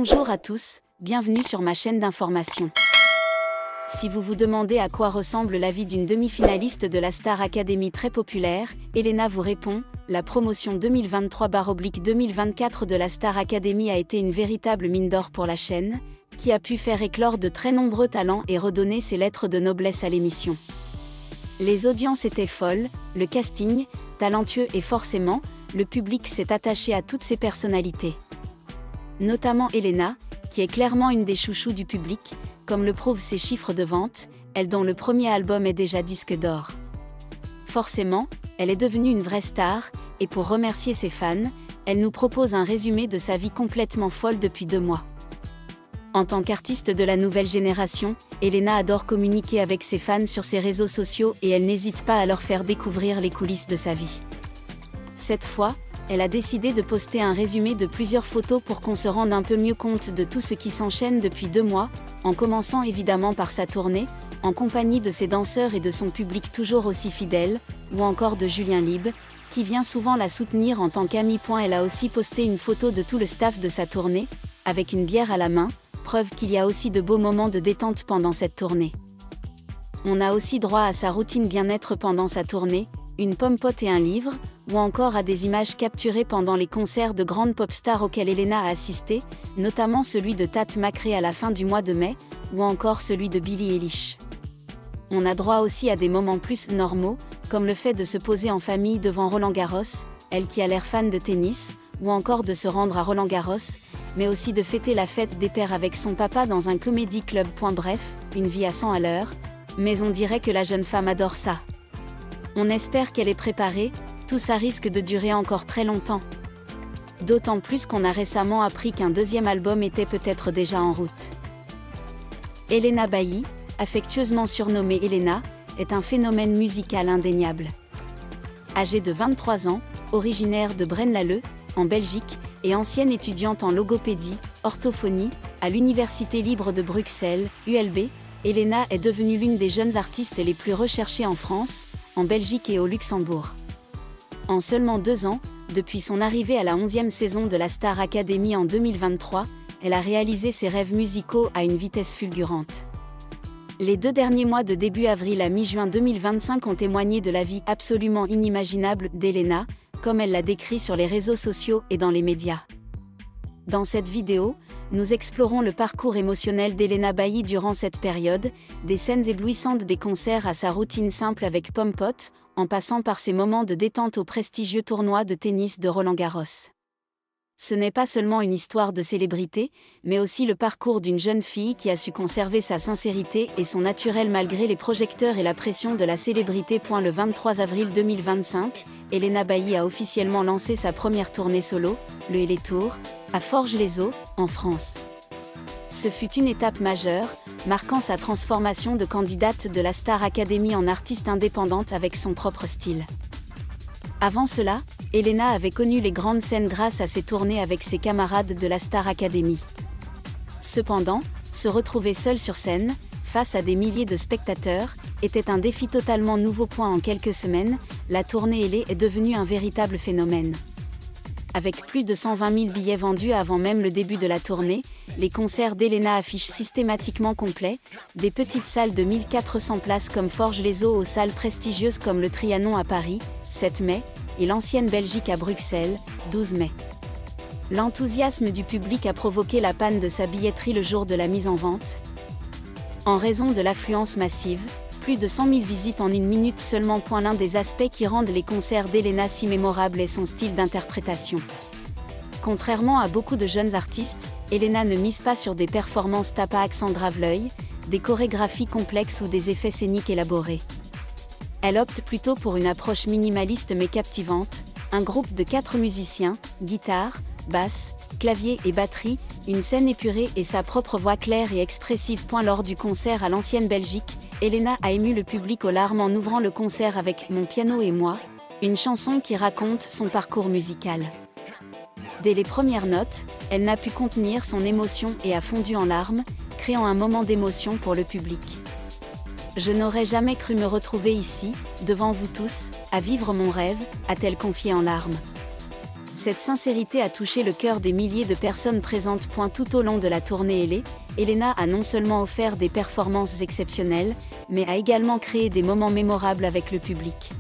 Bonjour à tous, bienvenue sur ma chaîne d'information. Si vous vous demandez à quoi ressemble la vie d'une demi-finaliste de la Star Academy très populaire, Elena vous répond, la promotion 2023/2024 de la Star Academy a été une véritable mine d'or pour la chaîne, qui a pu faire éclore de très nombreux talents et redonner ses lettres de noblesse à l'émission. Les audiences étaient folles, le casting, talentueux et forcément, le public s'est attaché à toutes ces personnalités. Notamment Elena, qui est clairement une des chouchous du public, comme le prouvent ses chiffres de vente, elle dont le premier album est déjà disque d'or. Forcément, elle est devenue une vraie star, et pour remercier ses fans, elle nous propose un résumé de sa vie complètement folle depuis 2 mois. En tant qu'artiste de la nouvelle génération, Elena adore communiquer avec ses fans sur ses réseaux sociaux et elle n'hésite pas à leur faire découvrir les coulisses de sa vie. Cette fois, elle a décidé de poster un résumé de plusieurs photos pour qu'on se rende un peu mieux compte de tout ce qui s'enchaîne depuis 2 mois, en commençant évidemment par sa tournée, en compagnie de ses danseurs et de son public toujours aussi fidèle, ou encore de Julien Lieb, qui vient souvent la soutenir en tant qu'ami. Elle a aussi posté une photo de tout le staff de sa tournée, avec une bière à la main, preuve qu'il y a aussi de beaux moments de détente pendant cette tournée. On a aussi droit à sa routine bien-être pendant sa tournée, une pomme-pote et un livre, ou encore à des images capturées pendant les concerts de grandes pop stars auxquels Elena a assisté, notamment celui de Tate McRae à la fin du mois de mai, ou encore celui de Billie Eilish. On a droit aussi à des moments plus normaux, comme le fait de se poser en famille devant Roland-Garros, elle qui a l'air fan de tennis, ou encore de se rendre à Roland-Garros, mais aussi de fêter la fête des pères avec son papa dans un comedy club. Bref, une vie à 100 à l'heure, mais on dirait que la jeune femme adore ça. On espère qu'elle est préparée, tout ça risque de durer encore très longtemps. D'autant plus qu'on a récemment appris qu'un 2e album était peut-être déjà en route. Elena Bailly, affectueusement surnommée Elena, est un phénomène musical indéniable. Âgée de 23 ans, originaire de Braine-l'Alleud, en Belgique, et ancienne étudiante en logopédie, orthophonie, à l'Université libre de Bruxelles, ULB, Elena est devenue l'une des jeunes artistes les plus recherchées en France, en Belgique et au Luxembourg. En seulement 2 ans, depuis son arrivée à la 11e saison de la Star Academy en 2023, elle a réalisé ses rêves musicaux à une vitesse fulgurante. Les 2 derniers mois de début avril à mi-juin 2025 ont témoigné de la vie absolument inimaginable d'Elena, comme elle l'a décrit sur les réseaux sociaux et dans les médias. Dans cette vidéo, nous explorons le parcours émotionnel d'Elena Bailly durant cette période, des scènes éblouissantes des concerts à sa routine simple avec pomme-pote, en passant par ses moments de détente au prestigieux tournoi de tennis de Roland-Garros. Ce n'est pas seulement une histoire de célébrité, mais aussi le parcours d'une jeune fille qui a su conserver sa sincérité et son naturel malgré les projecteurs et la pression de la célébrité. Le 23 avril 2025, Elena Bailly a officiellement lancé sa première tournée solo, le Elé Tour, à Forges-les-Eaux, en France. Ce fut une étape majeure, marquant sa transformation de candidate de la Star Academy en artiste indépendante avec son propre style. Avant cela, Elena avait connu les grandes scènes grâce à ses tournées avec ses camarades de la Star Academy. Cependant, se retrouver seule sur scène, face à des milliers de spectateurs, était un défi totalement nouveau. En quelques semaines, la tournée Elé est devenue un véritable phénomène. Avec plus de 120 000 billets vendus avant même le début de la tournée, les concerts d'Elena affichent systématiquement complets, des petites salles de 1400 places comme Forges-les-Eaux aux salles prestigieuses comme le Trianon à Paris, 7 mai, et l'ancienne Belgique à Bruxelles, 12 mai. L'enthousiasme du public a provoqué la panne de sa billetterie le jour de la mise en vente. En raison de l'affluence massive, plus de 100 000 visites en 1 minute seulement. L'un des aspects qui rendent les concerts d'Elena si mémorables est son style d'interprétation. Contrairement à beaucoup de jeunes artistes, Elena ne mise pas sur des performances tape à accent grave-l'œil, des chorégraphies complexes ou des effets scéniques élaborés. Elle opte plutôt pour une approche minimaliste mais captivante, un groupe de 4 musiciens, guitare, basse, clavier et batterie, une scène épurée et sa propre voix claire et expressive. Lors du concert à l'ancienne Belgique, Elena a ému le public aux larmes en ouvrant le concert avec « Mon piano et moi », une chanson qui raconte son parcours musical. Dès les premières notes, elle n'a pu contenir son émotion et a fondu en larmes, créant un moment d'émotion pour le public. « Je n'aurais jamais cru me retrouver ici, devant vous tous, à vivre mon rêve », a-t-elle confié en larmes. Cette sincérité a touché le cœur des milliers de personnes présentes. Tout au long de la tournée Elé, Elena a non seulement offert des performances exceptionnelles, mais a également créé des moments mémorables avec le public.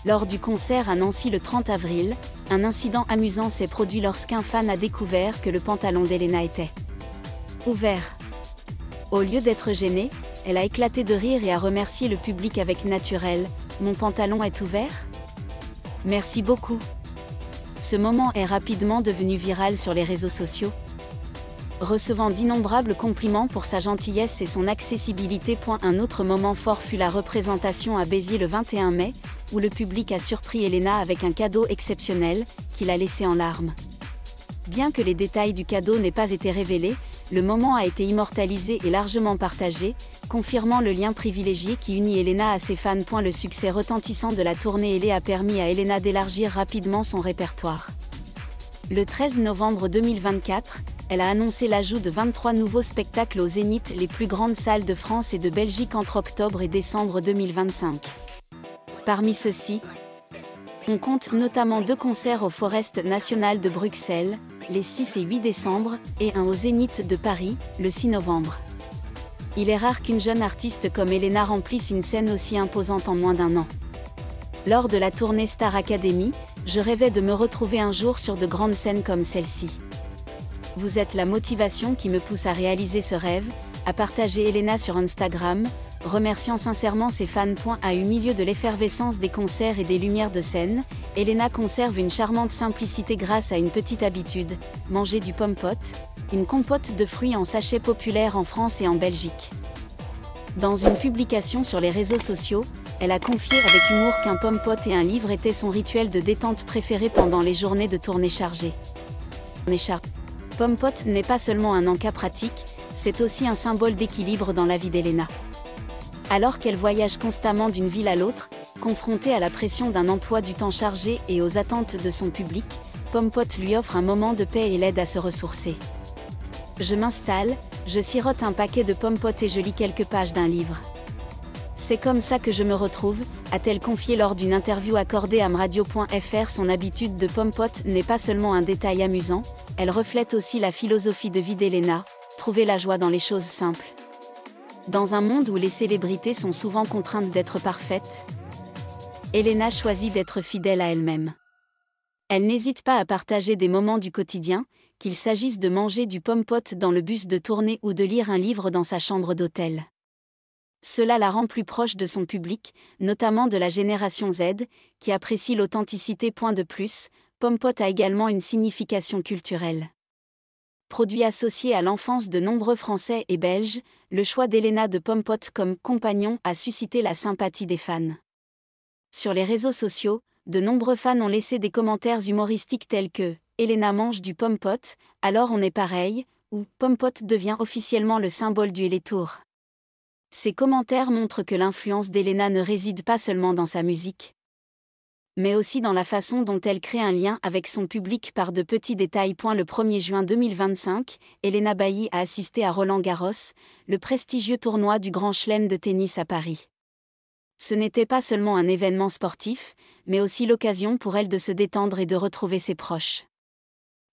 Lors du concert à Nancy le 30 avril, un incident amusant s'est produit lorsqu'un fan a découvert que le pantalon d'Elena était ouvert. Au lieu d'être gênée, elle a éclaté de rire et a remercié le public avec naturel « Mon pantalon est ouvert ? Merci beaucoup ». Ce moment est rapidement devenu viral sur les réseaux sociaux, recevant d'innombrables compliments pour sa gentillesse et son accessibilité. Un autre moment fort fut la représentation à Béziers le 21 mai, où le public a surpris Elena avec un cadeau exceptionnel, qui l'a laissée en larmes. Bien que les détails du cadeau n'aient pas été révélés, le moment a été immortalisé et largement partagé, confirmant le lien privilégié qui unit Elena à ses fans. Le succès retentissant de la tournée Elé a permis à Elena d'élargir rapidement son répertoire. Le 13 novembre 2024, elle a annoncé l'ajout de 23 nouveaux spectacles au Zénith, les plus grandes salles de France et de Belgique entre octobre et décembre 2025. Parmi ceux-ci, on compte notamment 2 concerts au Forest National de Bruxelles, les 6 et 8 décembre, et un au Zénith de Paris, le 6 novembre. Il est rare qu'une jeune artiste comme Elena remplisse une scène aussi imposante en moins d'1 an. Lors de la tournée Star Academy, je rêvais de me retrouver un jour sur de grandes scènes comme celle-ci. Vous êtes la motivation qui me pousse à réaliser ce rêve, a partagé Elena sur Instagram, remerciant sincèrement ses fans. Au milieu de l'effervescence des concerts et des lumières de scène, Elena conserve une charmante simplicité grâce à une petite habitude, manger du pomme-pot, une compote de fruits en sachet populaire en France et en Belgique. Dans une publication sur les réseaux sociaux, elle a confié avec humour qu'un pomme-pot et un livre étaient son rituel de détente préféré pendant les journées de tournée chargées. Pomme-pot n'est pas seulement un encas pratique, c'est aussi un symbole d'équilibre dans la vie d'Elena. Alors qu'elle voyage constamment d'une ville à l'autre, confrontée à la pression d'un emploi du temps chargé et aux attentes de son public, Pomme-pot lui offre un moment de paix et l'aide à se ressourcer. Je m'installe, je sirote un paquet de pomme-pot et je lis quelques pages d'un livre. C'est comme ça que je me retrouve, a-t-elle confié lors d'une interview accordée à mradio.fr. Son habitude de pomme-pot n'est pas seulement un détail amusant, elle reflète aussi la philosophie de vie d'Elena, trouver la joie dans les choses simples. Dans un monde où les célébrités sont souvent contraintes d'être parfaites, Elena choisit d'être fidèle à elle-même. Elle n'hésite pas à partager des moments du quotidien, qu'il s'agisse de manger du pomme-pot dans le bus de tournée ou de lire un livre dans sa chambre d'hôtel. Cela la rend plus proche de son public, notamment de la génération Z, qui apprécie l'authenticité. De plus, pomme-pot a également une signification culturelle. Produit associé à l'enfance de nombreux Français et Belges, le choix d'Elena de pomme-pot comme compagnon a suscité la sympathie des fans. Sur les réseaux sociaux, de nombreux fans ont laissé des commentaires humoristiques tels que « Elena mange du pomme-pot, alors on est pareil » ou « Pomme-pot devient officiellement le symbole du Elétour ». Ces commentaires montrent que l'influence d'Elena ne réside pas seulement dans sa musique, mais aussi dans la façon dont elle crée un lien avec son public par de petits détails. Le 1er juin 2025, Elena Bailly a assisté à Roland-Garros, le prestigieux tournoi du Grand Chelem de tennis à Paris. Ce n'était pas seulement un événement sportif, mais aussi l'occasion pour elle de se détendre et de retrouver ses proches.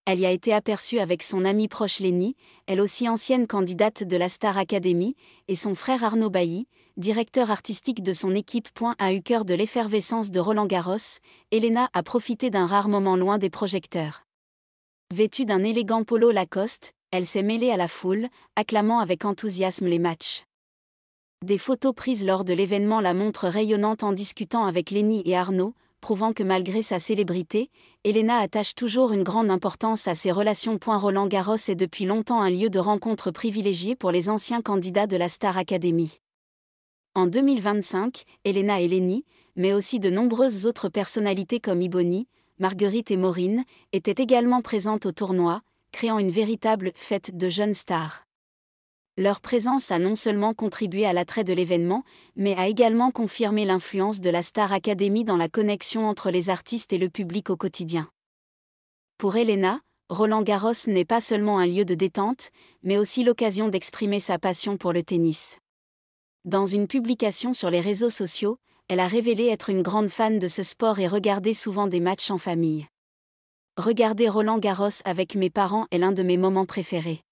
Elle y a été aperçue avec son amie proche Lénie, elle aussi ancienne candidate de la Star Academy, et son frère Arnaud Bailly, directeur artistique de son équipe. À eu cœur de l'effervescence de Roland-Garros, Elena a profité d'un rare moment loin des projecteurs. Vêtue d'un élégant polo Lacoste, elle s'est mêlée à la foule, acclamant avec enthousiasme les matchs. Des photos prises lors de l'événement la montrent rayonnante en discutant avec Lénie et Arnaud, prouvant que malgré sa célébrité, Elena attache toujours une grande importance à ses relations. Roland-Garros est depuis longtemps un lieu de rencontre privilégié pour les anciens candidats de la Star Academy. En 2025, Elena et Lénie, mais aussi de nombreuses autres personnalités comme Iboni, Marguerite et Maureen, étaient également présentes au tournoi, créant une véritable fête de jeunes stars. Leur présence a non seulement contribué à l'attrait de l'événement, mais a également confirmé l'influence de la Star Academy dans la connexion entre les artistes et le public au quotidien. Pour Elena, Roland-Garros n'est pas seulement un lieu de détente, mais aussi l'occasion d'exprimer sa passion pour le tennis. Dans une publication sur les réseaux sociaux, elle a révélé être une grande fan de ce sport et regarder souvent des matchs en famille. Regarder Roland-Garros avec mes parents est l'un de mes moments préférés.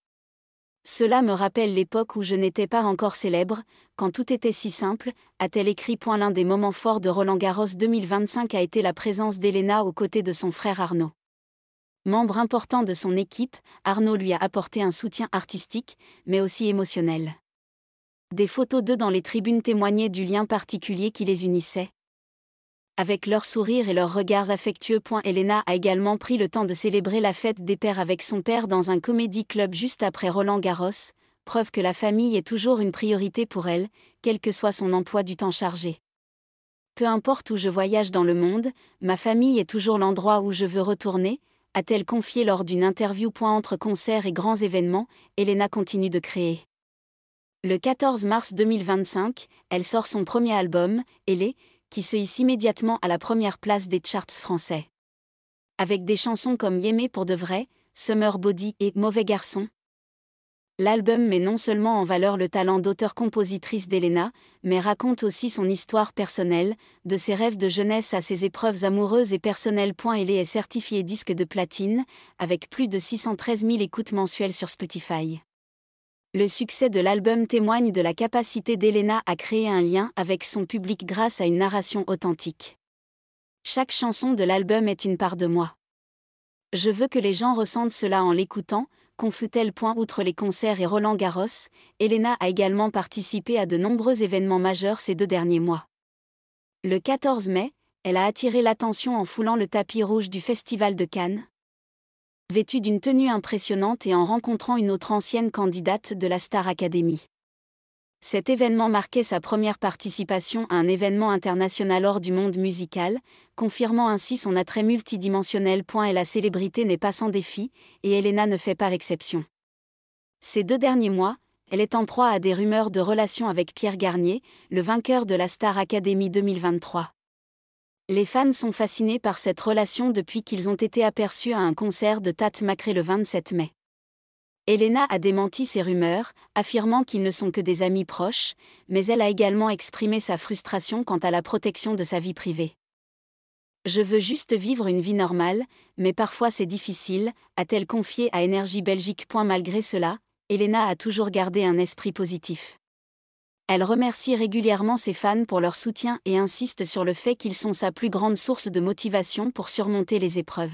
Cela me rappelle l'époque où je n'étais pas encore célèbre, quand tout était si simple, a-t-elle écrit. L'un des moments forts de Roland-Garros 2025 a été la présence d'Elena aux côtés de son frère Arnaud. Membre important de son équipe, Arnaud lui a apporté un soutien artistique, mais aussi émotionnel. Des photos d'eux dans les tribunes témoignaient du lien particulier qui les unissait. Avec leurs sourires et leurs regards affectueux. Elena a également pris le temps de célébrer la fête des pères avec son père dans un comédie club juste après Roland-Garros, preuve que la famille est toujours une priorité pour elle, quel que soit son emploi du temps chargé. Peu importe où je voyage dans le monde, ma famille est toujours l'endroit où je veux retourner, a-t-elle confié lors d'une interview. Entre concerts et grands événements, Elena continue de créer. Le 14 mars 2025, elle sort son premier album, Elle, qui se hisse immédiatement à la première place des charts français. Avec des chansons comme Yémé pour de vrai, Summer Body et Mauvais garçon. L'album met non seulement en valeur le talent d'auteur-compositrice d'Elena, mais raconte aussi son histoire personnelle, de ses rêves de jeunesse à ses épreuves amoureuses et personnelles. Elle est certifiée disque de platine, avec plus de 613 000 écoutes mensuelles sur Spotify. Le succès de l'album témoigne de la capacité d'Elena à créer un lien avec son public grâce à une narration authentique. Chaque chanson de l'album est une part de moi. Je veux que les gens ressentent cela en l'écoutant, confie-t-elle. Outre les concerts et Roland-Garros, Elena a également participé à de nombreux événements majeurs ces 2 derniers mois. Le 14 mai, elle a attiré l'attention en foulant le tapis rouge du Festival de Cannes. Vêtue d'une tenue impressionnante et en rencontrant une autre ancienne candidate de la Star Academy. Cet événement marquait sa première participation à un événement international hors du monde musical, confirmant ainsi son attrait multidimensionnel. Et la célébrité n'est pas sans défi, et Elena ne fait pas exception. Ces 2 derniers mois, elle est en proie à des rumeurs de relations avec Pierre Garnier, le vainqueur de la Star Academy 2023. Les fans sont fascinés par cette relation depuis qu'ils ont été aperçus à un concert de Tate McRae le 27 mai. Elena a démenti ces rumeurs, affirmant qu'ils ne sont que des amis proches, mais elle a également exprimé sa frustration quant à la protection de sa vie privée. « Je veux juste vivre une vie normale, mais parfois c'est difficile », a-t-elle confié à Énergie Belgique. Malgré cela, Elena a toujours gardé un esprit positif. Elle remercie régulièrement ses fans pour leur soutien et insiste sur le fait qu'ils sont sa plus grande source de motivation pour surmonter les épreuves.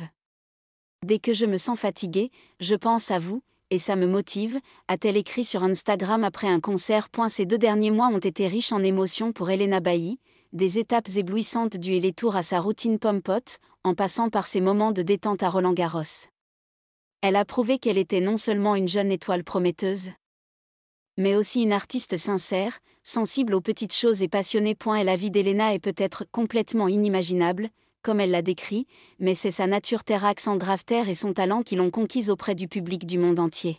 « Dès que je me sens fatiguée, je pense à vous, et ça me motive », a-t-elle écrit sur Instagram après un concert. Ces 2 derniers mois ont été riches en émotions pour Elena Bailly, des étapes éblouissantes du les tours à sa routine Pompot, en passant par ses moments de détente à Roland-Garros. Elle a prouvé qu'elle était non seulement une jeune étoile prometteuse, mais aussi une artiste sincère, sensible aux petites choses et passionnée. La vie d'Elena est peut-être complètement inimaginable, comme elle l'a décrit, mais c'est sa nature terrax en grave terre et son talent qui l'ont conquise auprès du public du monde entier.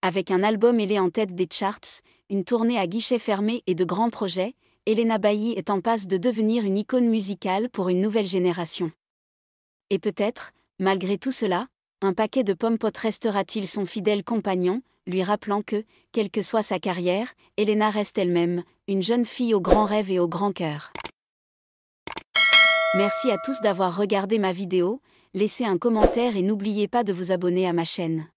Avec un album Elle en tête des charts, une tournée à guichet fermé et de grands projets, Elena Bailly est en passe de devenir une icône musicale pour une nouvelle génération. Et peut-être, malgré tout cela, un paquet de Pompot restera-t-il son fidèle compagnon, lui rappelant que, quelle que soit sa carrière, Elena reste elle-même, une jeune fille aux grands rêves et au grand cœur. Merci à tous d'avoir regardé ma vidéo, laissez un commentaire et n'oubliez pas de vous abonner à ma chaîne.